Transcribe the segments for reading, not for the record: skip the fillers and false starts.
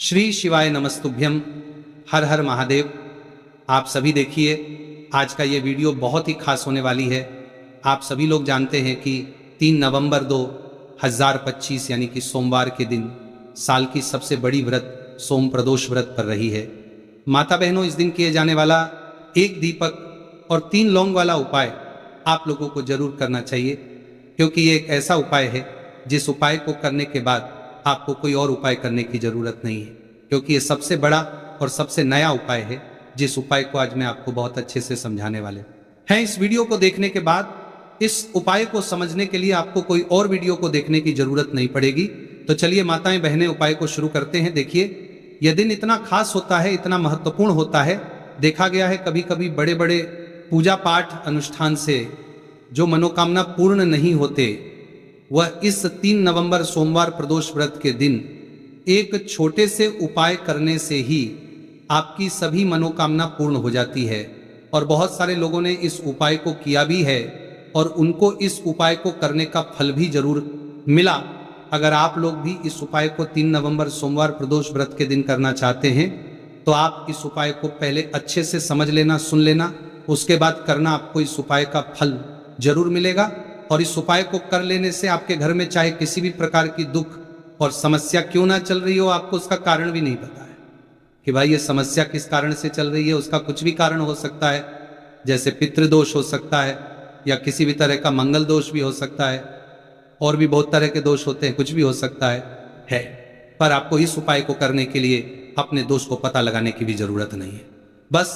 श्री शिवाय नमस्तुभ्यम। हर हर महादेव। आप सभी देखिए, आज का ये वीडियो बहुत ही खास होने वाली है। आप सभी लोग जानते हैं कि 3 नवंबर 2025 यानी कि सोमवार के दिन साल की सबसे बड़ी व्रत सोम प्रदोष व्रत पर रही है। माता बहनों, इस दिन किए जाने वाला एक दीपक और 3 लौंग वाला उपाय आप लोगों को जरूर करना चाहिए, क्योंकि ये एक ऐसा उपाय है जिस उपाय को करने के बाद आपको कोई और उपाय करने की जरूरत नहीं है, क्योंकि ये सबसे बड़ा और सबसे नया उपाय है, जिस उपाय को आज मैं आपको बहुत अच्छे से समझाने वाले हैं। इस वीडियो को देखने के बाद इस उपाय को समझने के लिए आपको कोई और वीडियो को देखने की जरूरत नहीं पड़ेगी। तो चलिए माताएं बहनें, उपाय को शुरू करते हैं। देखिए, यह दिन इतना खास होता है, इतना महत्वपूर्ण होता है। देखा गया है कभी कभी बड़े बड़े पूजा पाठ अनुष्ठान से जो मनोकामना पूर्ण नहीं होते, वह इस 3 नवंबर सोमवार प्रदोष व्रत के दिन एक छोटे से उपाय करने से ही आपकी सभी मनोकामना पूर्ण हो जाती है। और बहुत सारे लोगों ने इस उपाय को किया भी है और उनको इस उपाय को करने का फल भी जरूर मिला। अगर आप लोग भी इस उपाय को 3 नवंबर सोमवार प्रदोष व्रत के दिन करना चाहते हैं तो आप इस उपाय को पहले अच्छे से समझ लेना, सुन लेना, उसके बाद करना। आपको इस उपाय का फल जरूर मिलेगा। और इस उपाय को कर लेने से आपके घर में चाहे किसी भी प्रकार की दुख और समस्या क्यों ना चल रही हो, आपको उसका कारण भी नहीं पता है कि भाई ये समस्या किस कारण से चल रही है। उसका कुछ भी कारण हो सकता है, जैसे पितृदोष हो सकता है या किसी भी तरह का मंगल दोष भी हो सकता है, और भी बहुत तरह के दोष होते हैं, कुछ भी हो सकता है। पर आपको इस उपाय को करने के लिए अपने दोष को पता लगाने की भी जरूरत नहीं है। बस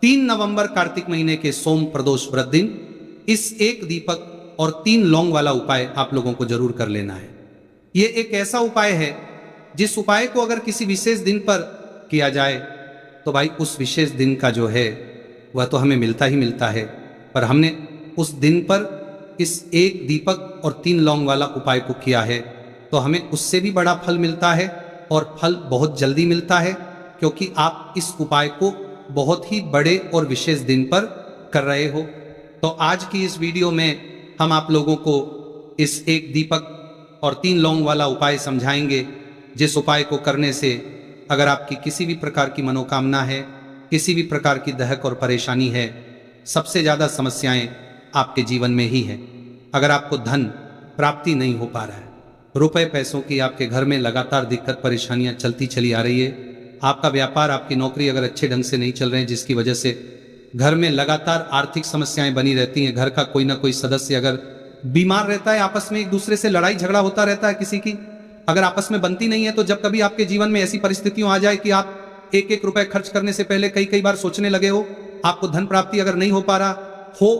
3 नवंबर कार्तिक महीने के सोम प्रदोष व्रत दिन इस एक दीपक और 3 लौंग वाला उपाय आप लोगों को जरूर कर लेना है। यह एक ऐसा उपाय है जिस उपाय को अगर किसी विशेष दिन पर किया जाए तो भाई उस विशेष दिन का जो है वह तो हमें मिलता ही मिलता है, पर हमने उस दिन पर इस एक दीपक और 3 लौंग वाला उपाय को किया है तो हमें उससे भी बड़ा फल मिलता है, और फल बहुत जल्दी मिलता है, क्योंकि आप इस उपाय को बहुत ही बड़े और विशेष दिन पर कर रहे हो। तो आज की इस वीडियो में हम आप लोगों को इस एक दीपक और 3 लौंग वाला उपाय समझाएंगे, जिस उपाय को करने से अगर आपकी किसी भी प्रकार की मनोकामना है, किसी भी प्रकार की दहक और परेशानी है, सबसे ज़्यादा समस्याएं आपके जीवन में ही है। अगर आपको धन प्राप्ति नहीं हो पा रहा है, रुपए पैसों की आपके घर में लगातार दिक्कत परेशानियां चलती चली आ रही है, आपका व्यापार आपकी नौकरी अगर अच्छे ढंग से नहीं चल रहे हैं, जिसकी वजह से घर में लगातार आर्थिक समस्याएं बनी रहती हैं, घर का कोई ना कोई सदस्य अगर बीमार रहता है, आपस में एक दूसरे से लड़ाई झगड़ा होता रहता है, किसी की अगर आपस में बनती नहीं है, तो जब कभी आपके जीवन में ऐसी परिस्थितियां आ जाए कि आप एक एक रुपए खर्च करने से पहले कई कई बार सोचने लगे हो, आपको धन प्राप्ति अगर नहीं हो पा रहा हो,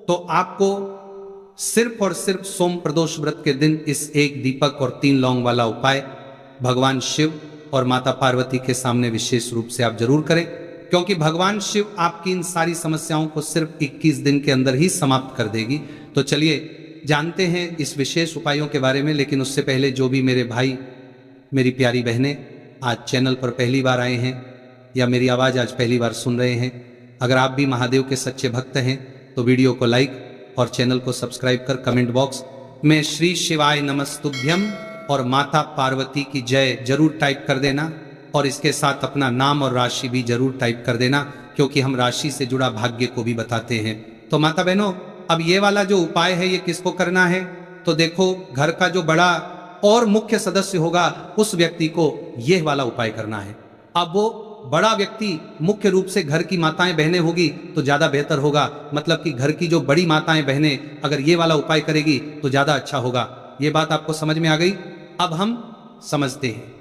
तो आपको सिर्फ और सिर्फ सोम प्रदोष व्रत के दिन इस एक दीपक और 3 लौंग वाला उपाय भगवान शिव और माता पार्वती के सामने विशेष रूप से आप जरूर करें, क्योंकि भगवान शिव आपकी इन सारी समस्याओं को सिर्फ 21 दिन के अंदर ही समाप्त कर देगी। तो चलिए जानते हैं इस विशेष उपायों के बारे में। लेकिन उससे पहले जो भी मेरे भाई, मेरी प्यारी बहनें आज चैनल पर पहली बार आए हैं या मेरी आवाज़ आज पहली बार सुन रहे हैं, अगर आप भी महादेव के सच्चे भक्त हैं तो वीडियो को लाइक और चैनल को सब्सक्राइब कर कमेंट बॉक्स में श्री शिवाय नमस्तुभ्यम और माता पार्वती की जय जरूर टाइप कर देना, और इसके साथ अपना नाम और राशि भी जरूर टाइप कर देना, क्योंकि हम राशि से जुड़ा भाग्य को भी बताते हैं। तो माता बहनों, अब ये वाला जो उपाय है ये किसको करना है? तो देखो, घर का जो बड़ा और मुख्य सदस्य होगा उस व्यक्ति को यह वाला उपाय करना है। अब वो बड़ा व्यक्ति मुख्य रूप से घर की माताएं बहनें होगी तो ज्यादा बेहतर होगा, मतलब कि घर की जो बड़ी माताएं बहनें अगर ये वाला उपाय करेगी तो ज्यादा अच्छा होगा। ये बात आपको समझ में आ गई? अब हम समझते हैं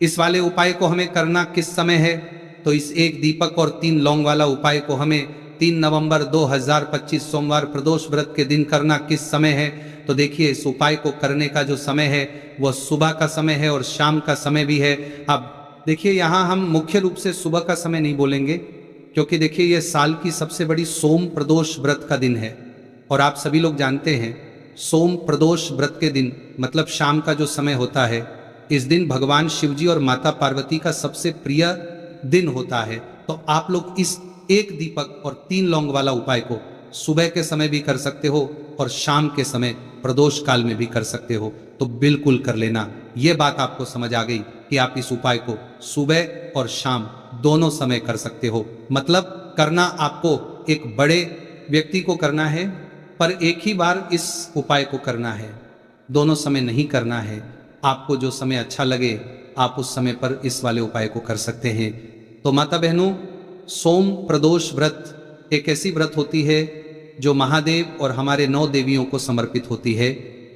इस वाले उपाय को हमें करना किस समय है। तो इस एक दीपक और 3 लौंग वाला उपाय को हमें 3 नवंबर 2025 सोमवार प्रदोष व्रत के दिन करना किस समय है? तो देखिए, इस उपाय को करने का जो समय है वह सुबह का समय है और शाम का समय भी है। अब देखिए, यहाँ हम मुख्य रूप से सुबह का समय नहीं बोलेंगे, क्योंकि देखिए ये साल की सबसे बड़ी सोम प्रदोष व्रत का दिन है, और आप सभी लोग जानते हैं सोम प्रदोष व्रत के दिन मतलब शाम का जो समय होता है, इस दिन भगवान शिवजी और माता पार्वती का सबसे प्रिय दिन होता है। तो आप लोग इस एक दीपक और 3 लौंग वाला उपाय को सुबह के समय भी कर सकते हो और शाम के समय प्रदोष काल में भी कर सकते हो, तो बिल्कुल कर लेना। ये बात आपको समझ आ गई। कि आप इस उपाय को सुबह और शाम दोनों समय कर सकते हो। मतलब करना आपको एक बड़े व्यक्ति को करना है, पर एक ही बार इस उपाय को करना है, दोनों समय नहीं करना है। आपको जो समय अच्छा लगे आप उस समय पर इस वाले उपाय को कर सकते हैं। तो माता बहनों, सोम प्रदोष व्रत एक ऐसी व्रत होती है जो महादेव और हमारे 9 देवियों को समर्पित होती है।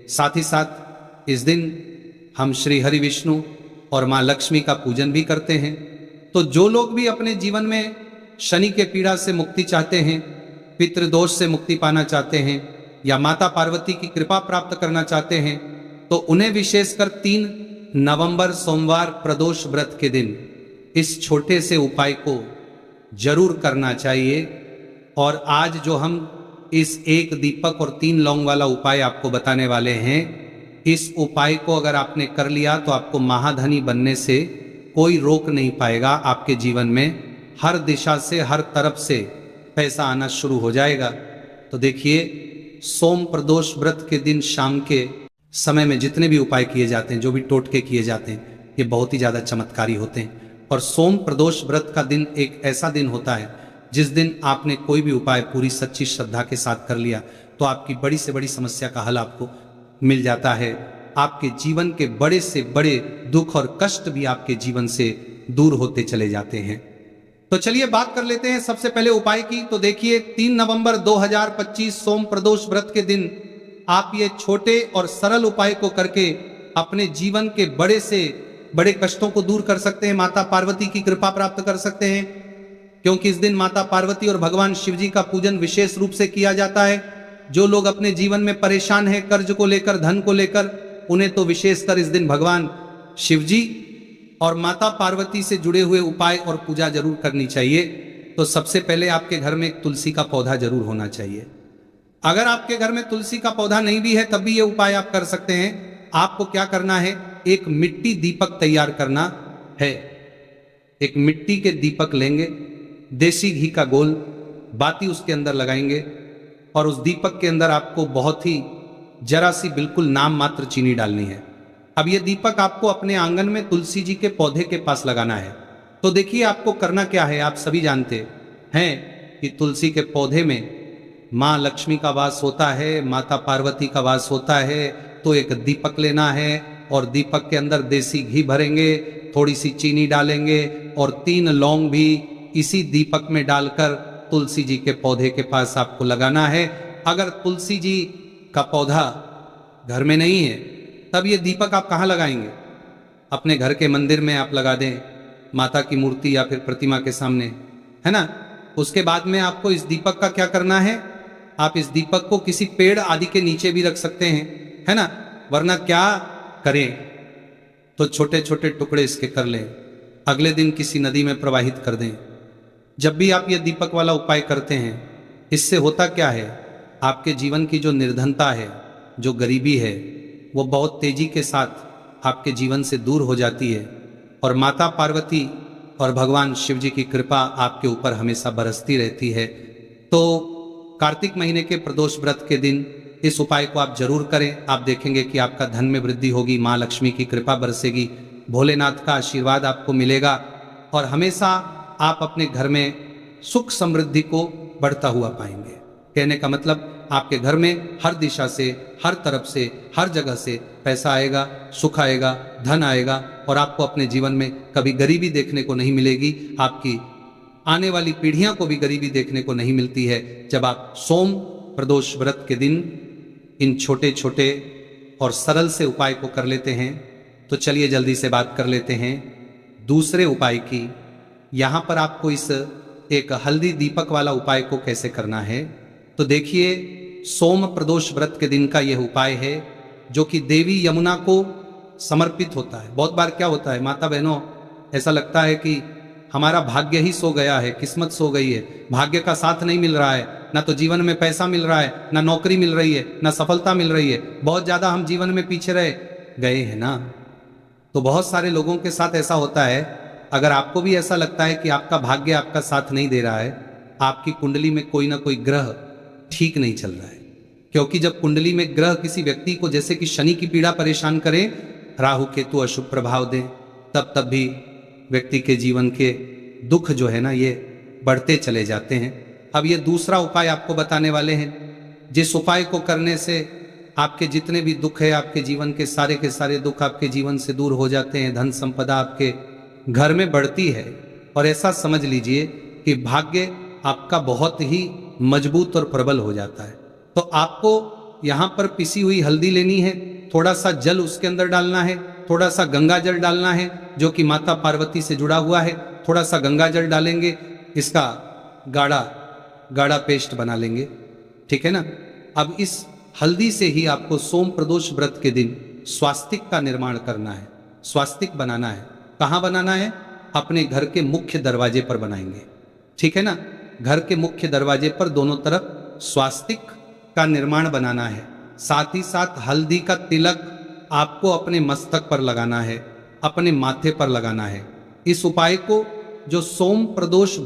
साथ ही साथ इस दिन हम श्री हरि विष्णु और माँ लक्ष्मी का पूजन भी करते हैं। तो जो लोग भी अपने जीवन में शनि के पीड़ा से मुक्ति चाहते हैं, पितृदोष से मुक्ति पाना चाहते हैं, या माता पार्वती की कृपा प्राप्त करना चाहते हैं, तो उन्हें विशेषकर 3 नवंबर सोमवार प्रदोष व्रत के दिन इस छोटे से उपाय को जरूर करना चाहिए। और आज जो हम इस 1 दीपक और 3 लौंग वाला उपाय आपको बताने वाले हैं, इस उपाय को अगर आपने कर लिया तो आपको महाधनी बनने से कोई रोक नहीं पाएगा। आपके जीवन में हर दिशा से, हर तरफ से पैसा आना शुरू हो जाएगा। तो देखिए, सोम प्रदोष व्रत के दिन शाम के समय में जितने भी उपाय किए जाते हैं, जो भी टोटके किए जाते हैं, ये बहुत ही ज़्यादा चमत्कारी होते हैं। और सोम प्रदोष व्रत का दिन एक ऐसा दिन होता है जिस दिन आपने कोई भी उपाय पूरी सच्ची श्रद्धा के साथ कर लिया तो आपकी बड़ी से बड़ी समस्या का हल आपको मिल जाता है। आपके जीवन के बड़े से बड़े दुख और कष्ट भी आपके जीवन से दूर होते चले जाते हैं। तो चलिए बात कर लेते हैं सबसे पहले उपाय की। तो देखिए, 3 नवंबर 2025 सोम प्रदोष व्रत के दिन आप ये छोटे और सरल उपाय को करके अपने जीवन के बड़े से बड़े कष्टों को दूर कर सकते हैं, माता पार्वती की कृपा प्राप्त कर सकते हैं। क्योंकि इस दिन माता पार्वती और भगवान शिव जी का पूजन विशेष रूप से किया जाता है। जो लोग अपने जीवन में परेशान हैं कर्ज को लेकर, धन को लेकर, उन्हें तो विशेषकर इस दिन भगवान शिव जी और माता पार्वती से जुड़े हुए उपाय और पूजा जरूर करनी चाहिए। तो सबसे पहले आपके घर में एक तुलसी का पौधा जरूर होना चाहिए। अगर आपके घर में तुलसी का पौधा नहीं भी है तब भी ये उपाय आप कर सकते हैं। आपको क्या करना है, एक मिट्टी दीपक तैयार करना है। एक मिट्टी के दीपक लेंगे, देसी घी का गोल बाती उसके अंदर लगाएंगे और उस दीपक के अंदर आपको बहुत ही जरा सी बिल्कुल नाम मात्र चीनी डालनी है। अब ये दीपक आपको अपने आंगन में तुलसी जी के पौधे के पास लगाना है। तो देखिए आपको करना क्या है, आप सभी जानते हैं कि तुलसी के पौधे में माँ लक्ष्मी का वास होता है, माता पार्वती का वास होता है। तो एक दीपक लेना है और दीपक के अंदर देसी घी भरेंगे, थोड़ी सी चीनी डालेंगे और 3 लौंग भी इसी दीपक में डालकर तुलसी जी के पौधे के पास आपको लगाना है। अगर तुलसी जी का पौधा घर में नहीं है तब ये दीपक आप कहाँ लगाएंगे? अपने घर के मंदिर में आप लगा दें, माता की मूर्ति या फिर प्रतिमा के सामने, है ना। उसके बाद में आपको इस दीपक का क्या करना है, आप इस दीपक को किसी पेड़ आदि के नीचे भी रख सकते हैं, है ना। वरना क्या करें, तो छोटे छोटे टुकड़े इसके कर लें, अगले दिन किसी नदी में प्रवाहित कर दें। जब भी आप ये दीपक वाला उपाय करते हैं, इससे होता क्या है, आपके जीवन की जो निर्धनता है, जो गरीबी है, वो बहुत तेजी के साथ आपके जीवन से दूर हो जाती है और माता पार्वती और भगवान शिव जी की कृपा आपके ऊपर हमेशा बरसती रहती है। तो कार्तिक महीने के प्रदोष व्रत के दिन इस उपाय को आप जरूर करें। आप देखेंगे कि आपका धन में वृद्धि होगी, माँ लक्ष्मी की कृपा बरसेगी, भोलेनाथ का आशीर्वाद आपको मिलेगा और हमेशा आप अपने घर में सुख समृद्धि को बढ़ता हुआ पाएंगे। कहने का मतलब आपके घर में हर दिशा से, हर तरफ से, हर जगह से पैसा आएगा, सुख आएगा, धन आएगा और आपको अपने जीवन में कभी गरीबी देखने को नहीं मिलेगी। आपकी आने वाली पीढ़ियां को भी गरीबी देखने को नहीं मिलती है जब आप सोम प्रदोष व्रत के दिन इन छोटे छोटे और सरल से उपाय को कर लेते हैं। तो चलिए जल्दी से बात कर लेते हैं दूसरे उपाय की। यहां पर आपको इस एक हल्दी दीपक वाला उपाय को कैसे करना है, तो देखिए सोम प्रदोष व्रत के दिन का यह उपाय है जो कि देवी यमुना को समर्पित होता है। बहुत बार क्या होता है माता बहनों, ऐसा लगता है कि हमारा भाग्य ही सो गया है, किस्मत सो गई है, भाग्य का साथ नहीं मिल रहा है, ना तो जीवन में पैसा मिल रहा है, ना नौकरी मिल रही है, ना सफलता मिल रही है, बहुत ज्यादा हम जीवन में पीछे रह गए हैं ना। तो बहुत सारे लोगों के साथ ऐसा होता है। अगर आपको भी ऐसा लगता है कि आपका भाग्य आपका साथ नहीं दे रहा है, आपकी कुंडली में कोई ना कोई ग्रह ठीक नहीं चल रहा है, क्योंकि जब कुंडली में ग्रह किसी व्यक्ति को जैसे कि शनि की पीड़ा परेशान करे, राहु केतु अशुभ प्रभाव दें तब भी व्यक्ति के जीवन के दुख जो है ना ये बढ़ते चले जाते हैं। अब ये दूसरा उपाय आपको बताने वाले हैं, जिस उपाय को करने से आपके जितने भी दुख है, आपके जीवन के सारे दुख आपके जीवन से दूर हो जाते हैं, धन संपदा आपके घर में बढ़ती है, और ऐसा समझ लीजिए कि भाग्य आपका बहुत ही मजबूत और प्रबल हो जाता है। तो आपको यहाँ पर पिसी हुई हल्दी लेनी है, थोड़ा सा जल उसके अंदर डालना है, थोड़ा सा गंगा जल डालना है जो कि माता पार्वती से जुड़ा हुआ है। थोड़ा सा गंगा जल डालेंगे, इसका गाढ़ा गाढ़ा पेस्ट बना लेंगे, ठीक है ना। अब इस हल्दी से ही आपको सोम प्रदोष व्रत के दिन स्वास्तिक का निर्माण करना है, स्वास्तिक बनाना है। कहाँ बनाना है? अपने घर के मुख्य दरवाजे पर बनाएंगे, ठीक है ना। घर के मुख्य दरवाजे पर दोनों तरफ स्वास्तिक का निर्माण बनाना है। साथ ही साथ हल्दी का तिलक आपको अपने मस्तक पर लगाना है, अपने माथे पर लगाना है। इस उपाय को जो सोम प्रदोष